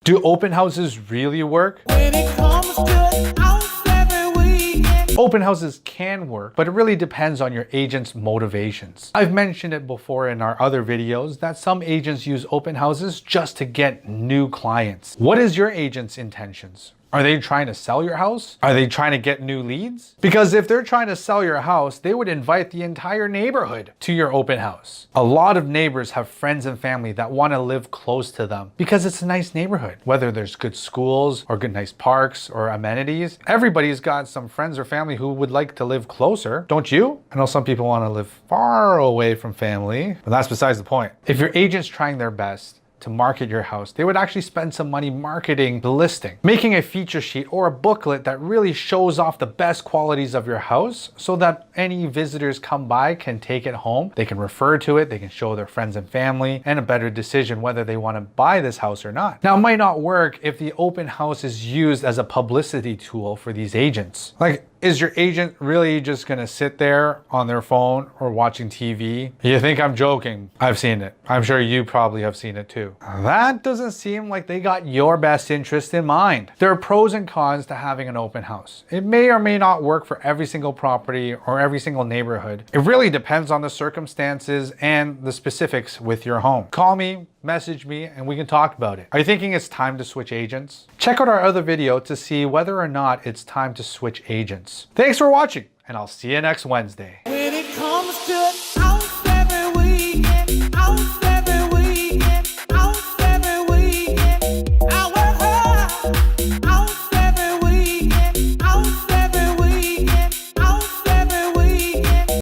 Do open houses really work? When it comes to house every weekend. Open houses can work, but it really depends on your agent's motivations. I've mentioned it before in our other videos that some agents use open houses just to get new clients. What is your agent's intentions? Are they trying to sell your house? Are they trying to get new leads? Because if they're trying to sell your house, they would invite the entire neighborhood to your open house. A lot of neighbors have friends and family that want to live close to them because it's a nice neighborhood. Whether there's good schools or good nice parks or amenities, everybody's got some friends or family who would like to live closer, don't you? I know some people want to live far away from family, but that's besides the point. If your agent's trying their best to market your house, they would actually spend some money marketing the listing, making a feature sheet or a booklet that really shows off the best qualities of your house so that any visitors come by can take it home. They can refer to it, they can show their friends and family, and a better decision whether they want to buy this house or not. Now, it might not work if the open house is used as a publicity tool for these agents. Like, is your agent really just gonna sit there on their phone or watching TV? You think I'm joking? I've seen it. I'm sure you probably have seen it too. That doesn't seem like they got your best interest in mind. There are pros and cons to having an open house. It may or may not work for every single property or every single neighborhood. It really depends on the circumstances and the specifics with your home. Call me, message me, and we can talk about it. Are you thinking it's time to switch agents? Check out our other video to see whether or not it's time to switch agents. Thanks for watching, and I'll see you next Wednesday.